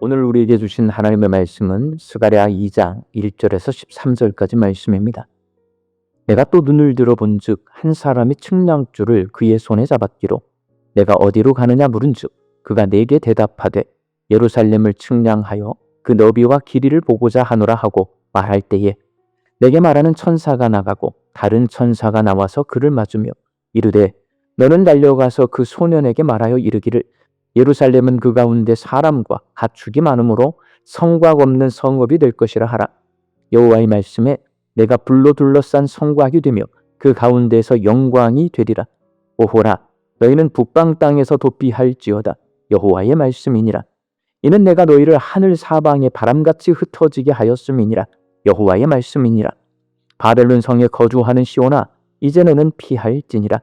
오늘 우리에게 주신 하나님의 말씀은 스가랴 2장 1절에서 13절까지 말씀입니다. 내가 또 눈을 들어본즉 한 사람이 측량줄을 그의 손에 잡았기로 내가 어디로 가느냐 물은즉 그가 내게 대답하되 예루살렘을 측량하여 그 너비와 길이를 보고자 하노라 하고 말할 때에 내게 말하는 천사가 나가고 다른 천사가 나와서 그를 맞으며 이르되 너는 달려가서 그 소년에게 말하여 이르기를 예루살렘은 그 가운데 사람과 가축이 많으므로 성곽 없는 성읍이 될 것이라 하라. 여호와의 말씀에 내가 불로 둘러싼 성곽이 되며 그 가운데에서 영광이 되리라. 오호라 너희는 북방 땅에서 도피할지어다. 여호와의 말씀이니라. 이는 내가 너희를 하늘 사방에 바람같이 흩어지게 하였음이니라. 여호와의 말씀이니라. 바벨론 성에 거주하는 시온아 이제 너는 피할지니라.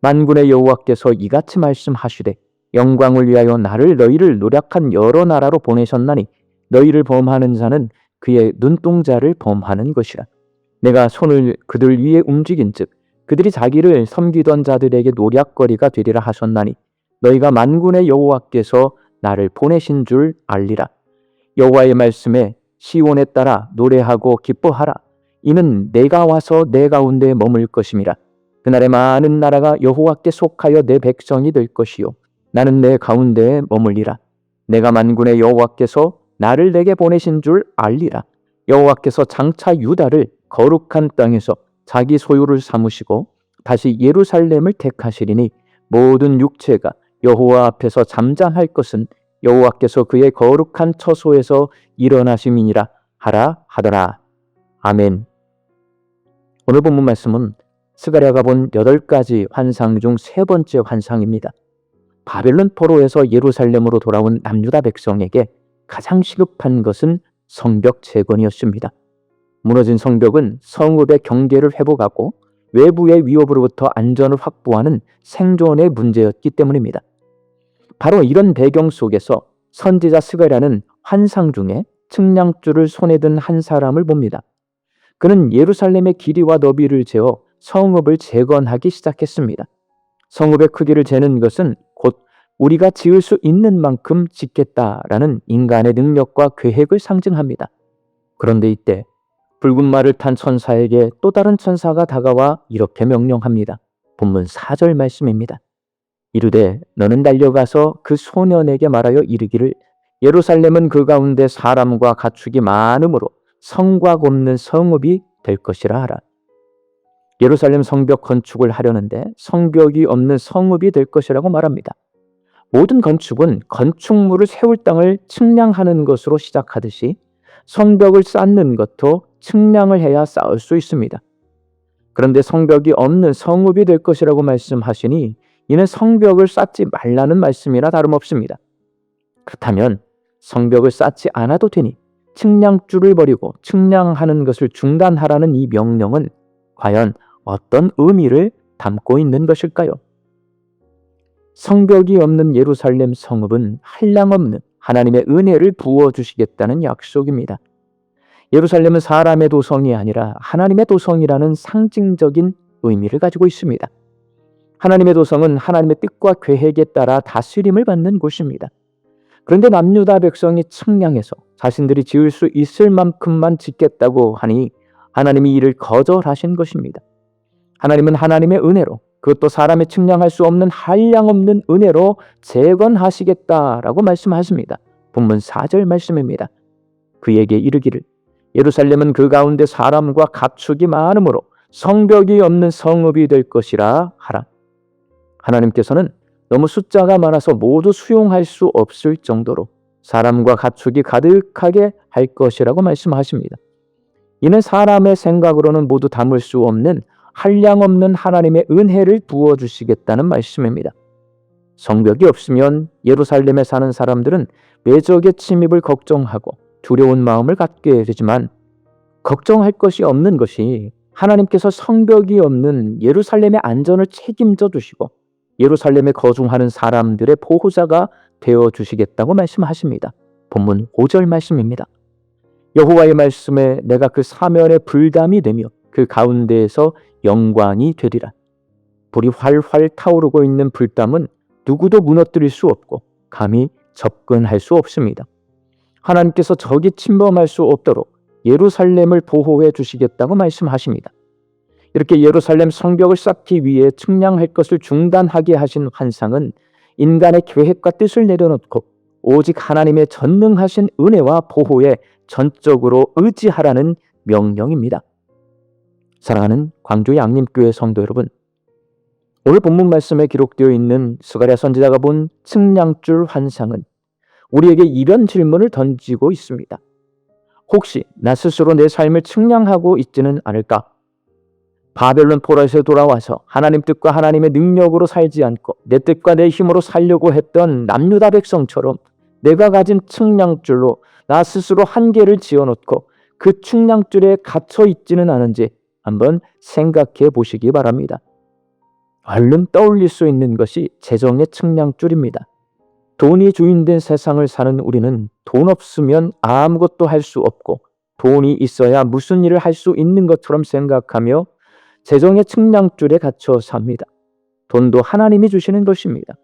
만군의 여호와께서 이같이 말씀하시되 영광을 위하여 나를 너희를 노력한 여러 나라로 보내셨나니 너희를 범하는 자는 그의 눈동자를 범하는 것이라. 내가 손을 그들 위에 움직인즉 그들이 자기를 섬기던 자들에게 노략거리가 되리라 하셨나니 너희가 만군의 여호와께서 나를 보내신 줄 알리라. 여호와의 말씀에 시온에 따라 노래하고 기뻐하라. 이는 내가 와서 내 가운데 머물 것임이라. 그날에 많은 나라가 여호와께 속하여 내 백성이 될 것이요 나는 내 가운데에 머물리라. 내가 만군의 여호와께서 나를 내게 보내신 줄 알리라. 여호와께서 장차 유다를 거룩한 땅에서 자기 소유를 삼으시고 다시 예루살렘을 택하시리니 모든 육체가 여호와 앞에서 잠잠할 것은 여호와께서 그의 거룩한 처소에서 일어나심이니라 하라 하더라. 아멘. 오늘 본문 말씀은 스가랴가 본 8가지 환상 중 3번째 환상입니다. 바벨론 포로에서 예루살렘으로 돌아온 남유다 백성에게 가장 시급한 것은 성벽 재건이었습니다. 무너진 성벽은 성읍의 경계를 회복하고 외부의 위협으로부터 안전을 확보하는 생존의 문제였기 때문입니다. 바로 이런 배경 속에서 선지자 스가랴는 환상 중에 측량줄을 손에 든 한 사람을 봅니다. 그는 예루살렘의 길이와 너비를 재어 성읍을 재건하기 시작했습니다. 성읍의 크기를 재는 것은 곧 우리가 지을 수 있는 만큼 짓겠다라는 인간의 능력과 계획을 상징합니다. 그런데 이때 붉은 말을 탄 천사에게 또 다른 천사가 다가와 이렇게 명령합니다. 본문 4절 말씀입니다. 이르되 너는 달려가서 그 소년에게 말하여 이르기를 예루살렘은 그 가운데 사람과 가축이 많으므로 성곽 없는 성읍이 될 것이라 하라. 예루살렘 성벽 건축을 하려는데 성벽이 없는 성읍이 될 것이라고 말합니다. 모든 건축은 건축물을 세울 땅을 측량하는 것으로 시작하듯이 성벽을 쌓는 것도 측량을 해야 쌓을 수 있습니다. 그런데 성벽이 없는 성읍이 될 것이라고 말씀하시니 이는 성벽을 쌓지 말라는 말씀이나 다름없습니다. 그렇다면 성벽을 쌓지 않아도 되니 측량줄을 버리고 측량하는 것을 중단하라는 이 명령은 과연 어떤 의미를 담고 있는 것일까요? 성벽이 없는 예루살렘 성읍은 한량없는 하나님의 은혜를 부어주시겠다는 약속입니다. 예루살렘은 사람의 도성이 아니라 하나님의 도성이라는 상징적인 의미를 가지고 있습니다. 하나님의 도성은 하나님의 뜻과 계획에 따라 다스림을 받는 곳입니다. 그런데 남유다 백성이 측량해서 자신들이 지을 수 있을 만큼만 짓겠다고 하니 하나님이 이를 거절하신 것입니다. 하나님은 하나님의 은혜로 그것도 사람이 측량할 수 없는 한량없는 은혜로 재건하시겠다라고 말씀하십니다. 본문 4절 말씀입니다. 그에게 이르기를 예루살렘은 그 가운데 사람과 가축이 많으므로 성벽이 없는 성읍이 될 것이라 하라. 하나님께서는 너무 숫자가 많아서 모두 수용할 수 없을 정도로 사람과 가축이 가득하게 할 것이라고 말씀하십니다. 이는 사람의 생각으로는 모두 담을 수 없는 한량없는 하나님의 은혜를 부어주시겠다는 말씀입니다. 성벽이 없으면 예루살렘에 사는 사람들은 외적의 침입을 걱정하고 두려운 마음을 갖게 되지만 걱정할 것이 없는 것이 하나님께서 성벽이 없는 예루살렘의 안전을 책임져 주시고 예루살렘에 거주하는 사람들의 보호자가 되어주시겠다고 말씀하십니다. 본문 5절 말씀입니다. 여호와의 말씀에 내가 그 사면에 불담이 되며 그 가운데에서 영광이 되리라. 불이 활활 타오르고 있는 불담은 누구도 무너뜨릴 수 없고 감히 접근할 수 없습니다. 하나님께서 적이 침범할 수 없도록 예루살렘을 보호해 주시겠다고 말씀하십니다. 이렇게 예루살렘 성벽을 쌓기 위해 측량할 것을 중단하게 하신 환상은 인간의 계획과 뜻을 내려놓고 오직 하나님의 전능하신 은혜와 보호에 전적으로 의지하라는 명령입니다. 사랑하는 광주 양림교회 성도 여러분, 오늘 본문 말씀에 기록되어 있는 스가랴 선지자가 본 측량줄 환상은 우리에게 이런 질문을 던지고 있습니다. 혹시 나 스스로 내 삶을 측량하고 있지는 않을까? 바벨론 포로에서 돌아와서 하나님 뜻과 하나님의 능력으로 살지 않고 내 뜻과 내 힘으로 살려고 했던 남유다 백성처럼 내가 가진 측량줄로 나 스스로 한계를 지어놓고 그 측량줄에 갇혀 있지는 않은지 한번 생각해 보시기 바랍니다. 얼른 떠올릴 수 있는 것이 재정의 측량줄입니다. 돈이 주인된 세상을 사는 우리는 돈 없으면 아무것도 할 수 없고 돈이 있어야 무슨 일을 할 수 있는 것처럼 생각하며 재정의 측량줄에 갇혀 삽니다. 돈도 하나님이 주시는 것입니다.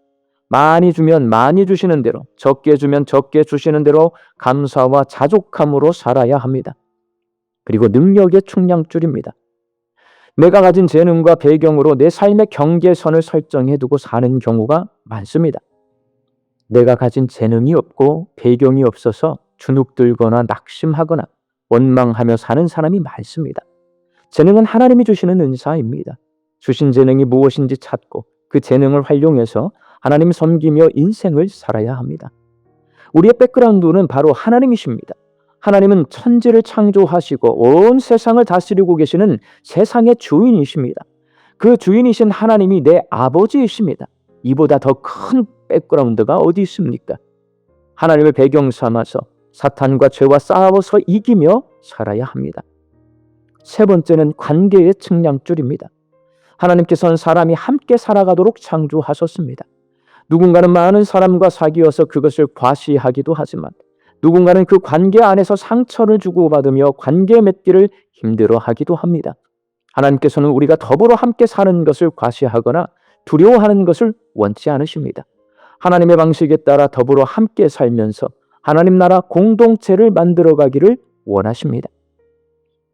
많이 주면 많이 주시는 대로, 적게 주면 적게 주시는 대로 감사와 자족함으로 살아야 합니다. 그리고 능력의 측량줄입니다. 내가 가진 재능과 배경으로 내 삶의 경계선을 설정해 두고 사는 경우가 많습니다. 내가 가진 재능이 없고 배경이 없어서 주눅들거나 낙심하거나 원망하며 사는 사람이 많습니다. 재능은 하나님이 주시는 은사입니다. 주신 재능이 무엇인지 찾고 그 재능을 활용해서 하나님 섬기며 인생을 살아야 합니다. 우리의 백그라운드는 바로 하나님이십니다. 하나님은 천지를 창조하시고 온 세상을 다스리고 계시는 세상의 주인이십니다. 그 주인이신 하나님이 내 아버지이십니다. 이보다 더 큰 백그라운드가 어디 있습니까? 하나님을 배경 삼아서 사탄과 죄와 싸워서 이기며 살아야 합니다. 세 번째는 관계의 측량줄입니다. 하나님께서는 사람이 함께 살아가도록 창조하셨습니다. 누군가는 많은 사람과 사귀어서 그것을 과시하기도 하지만 누군가는 그 관계 안에서 상처를 주고받으며 관계 맺기를 힘들어하기도 합니다. 하나님께서는 우리가 더불어 함께 사는 것을 과시하거나 두려워하는 것을 원치 않으십니다. 하나님의 방식에 따라 더불어 함께 살면서 하나님 나라 공동체를 만들어가기를 원하십니다.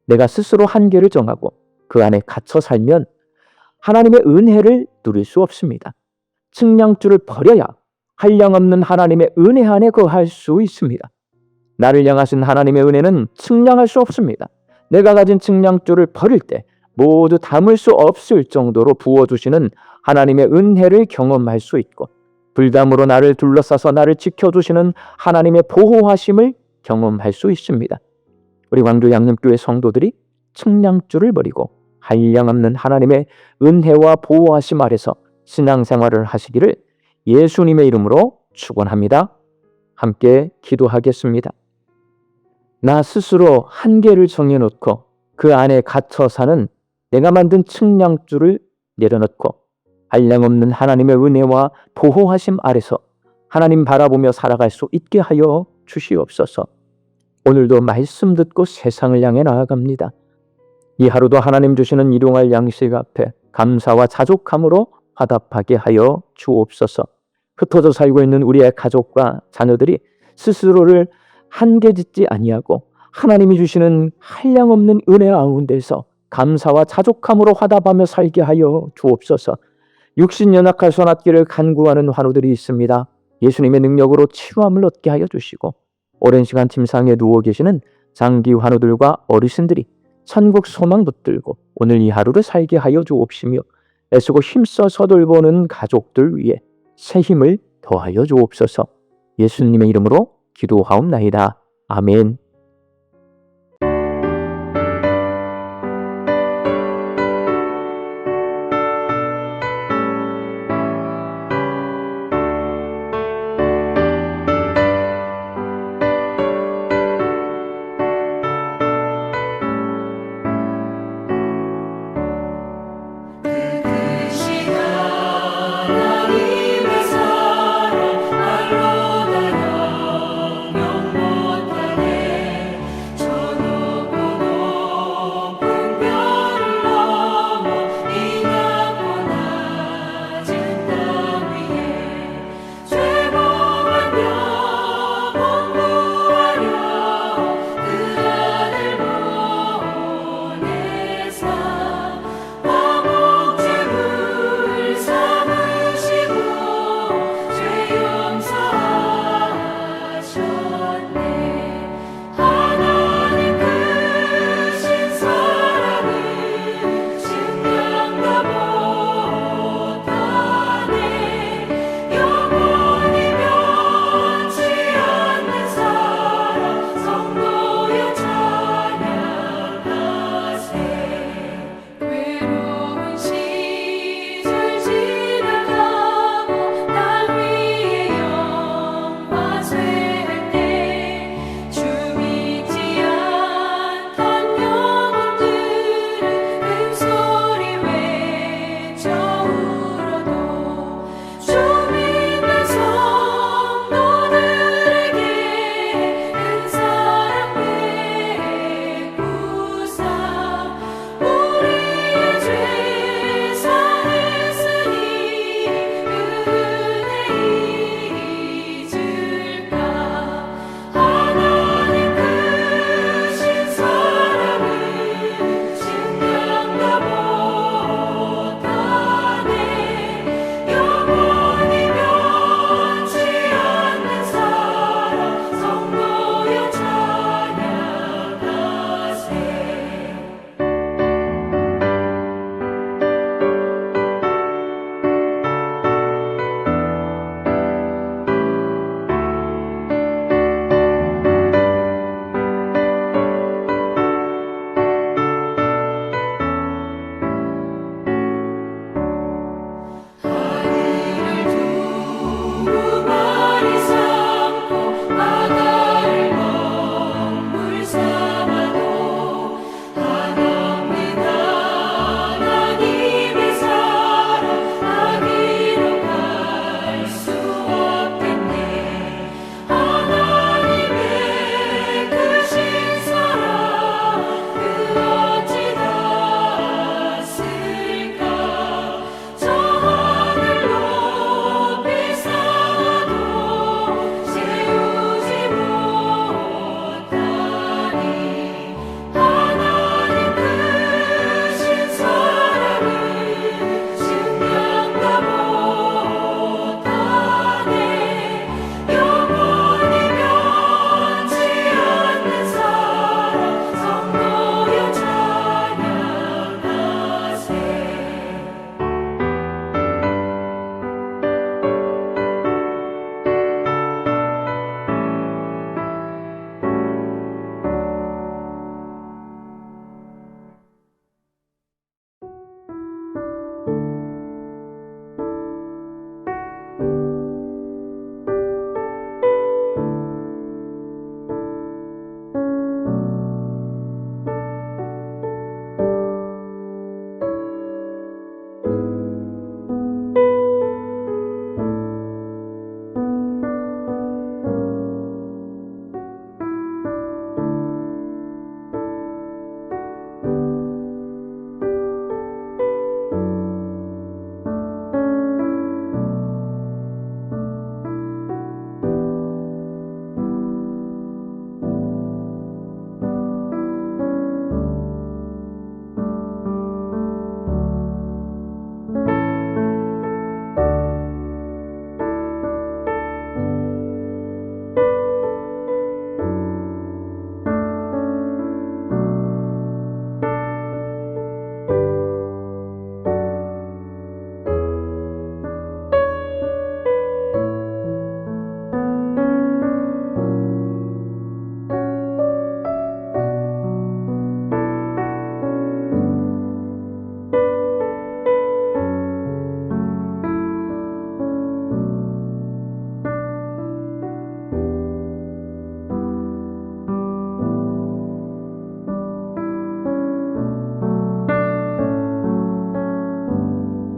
내가 스스로 한계를 정하고 그 안에 갇혀 살면 하나님의 은혜를 누릴 수 없습니다. 측량줄을 버려야 한량없는 하나님의 은혜 안에 거할 수 있습니다. 나를 향하신 하나님의 은혜는 측량할 수 없습니다. 내가 가진 측량줄을 버릴 때 모두 담을 수 없을 정도로 부어주시는 하나님의 은혜를 경험할 수 있고 불담으로 나를 둘러싸서 나를 지켜주시는 하나님의 보호하심을 경험할 수 있습니다. 우리 광주 양림교회 성도들이 측량줄을 버리고 한량없는 하나님의 은혜와 보호하심 아래서 신앙생활을 하시기를 예수님의 이름으로 축원합니다. 함께 기도하겠습니다. 나 스스로 한계를 정해놓고 그 안에 갇혀 사는 내가 만든 측량줄을 내려놓고 한량없는 하나님의 은혜와 보호하심 아래서 하나님 바라보며 살아갈 수 있게 하여 주시옵소서. 오늘도 말씀 듣고 세상을 향해 나아갑니다. 이 하루도 하나님 주시는 일용할 양식 앞에 감사와 자족함으로 화답하게 하여 주옵소서. 흩어져 살고 있는 우리의 가족과 자녀들이 스스로를 한계짓지 아니하고 하나님이 주시는 한량없는 은혜 가운데서 감사와 자족함으로 화답하며 살게 하여 주옵소서. 육신 연약할 소낫기를 간구하는 환우들이 있습니다. 예수님의 능력으로 치유함을 얻게 하여 주시고 오랜 시간 침상에 누워 계시는 장기 환우들과 어르신들이 천국 소망 붙들고 오늘 이 하루를 살게 하여 주옵시며 애쓰고 힘써 서돌보는 가족들 위해 새 힘을 더하여 주옵소서. 예수님의 이름으로 기도하옵나이다. 아멘.